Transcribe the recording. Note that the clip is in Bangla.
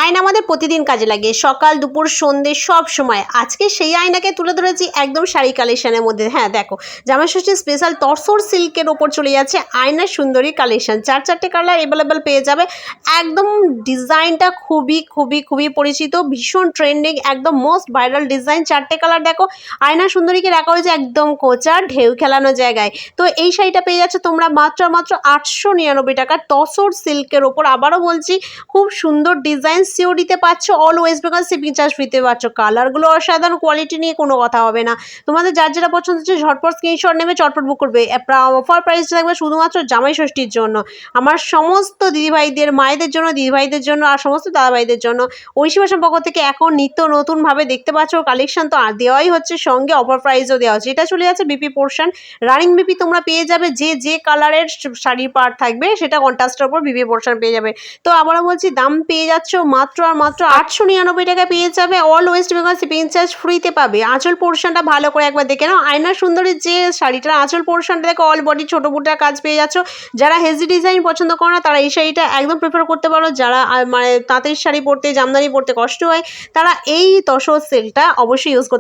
আয়না আমাদের প্রতিদিন কাজে লাগে, সকাল দুপুর সন্ধ্যে সব সময়। আজকে সেই আয়নাকে তুলে ধরেছি একদম শাড়ি কালেকশনের মধ্যে। হ্যাঁ দেখো, জামা ষষ্ঠী স্পেশাল তসর সিল্কের ওপর চলে যাচ্ছে আয়না সুন্দরী কালেকশন। চারটে কালার অ্যাভেলেবেল পেয়ে যাবে। একদম ডিজাইনটা খুবই খুবই খুবই পরিচিত, ভীষণ ট্রেন্ডিং, একদম মোস্ট ভাইরাল ডিজাইন। চারটে কালার দেখো, আয়না সুন্দরীকে রাখা হয়েছে একদম কোচা ঢেউ খেলানো জায়গায়। তো এই শাড়িটা পেয়ে যাচ্ছে তোমরা মাত্র 899 টাকা তসর সিল্কের ওপর। আবারও বলছি, খুব সুন্দর ডিজাইন, সিওডিতে পাচ্ছ, all West Bengal shipping charge ফ্রিতে পাচ্ছ। কালারগুলো অসাধারণ, কোয়ালিটি নিয়ে কোনো কথা হবে না। তোমাদের যার যেটা পছন্দ হচ্ছে ঝটপট স্ক্রিনশট নেবে, চটপট বুক করবে। অফার প্রাইস থাকবে শুধুমাত্র জামাই ষষ্ঠীর জন্য, আমার সমস্ত দিদিভাইদের, মায়েদের জন্য, দিদিভাইদের জন্য আর সমস্ত দাদাভাইদের জন্য। ঐশী ফ্যাশন পক্ষ থেকে এখন নিত্য নতুনভাবে দেখতে পাচ্ছ কালেকশন তো দেওয়াই হচ্ছে, সঙ্গে অফার প্রাইসও দেওয়া হচ্ছে। এটা চলে যাচ্ছে বিপি পোর্শন, রানিং বিপি তোমরা পেয়ে যাবে। যে কালারের শাড়ির পার্ট থাকবে সেটা কন্ট্রাস্টের উপর বিপি পোর্শন পেয়ে যাবে। তো আবারও বলছি, দাম পেয়ে যাচ্ছ মাত্র আর মাত্র 899 টাকা পেয়ে যাবে। All West Bengal shipping charge ফ্রিতে পাবে। আঁচল পোর্শনটা ভালো করে একবার দেখে নাও। আয়না সুন্দরীর যে শাড়িটার আঁচল পোর্শনটা দেখো, অল বডি ছোটো বুটার কাজ পেয়ে যাচ্ছ। যারা হেভি ডিজাইন পছন্দ করো না তারা এই শাড়িটা একদম প্রেফার করতে পারো। যারা মানে তাঁতের শাড়ি পরতে, জামদানি পরতে কষ্ট হয়, তারা এই তসর সেলটা অবশ্যই ইউজ করতে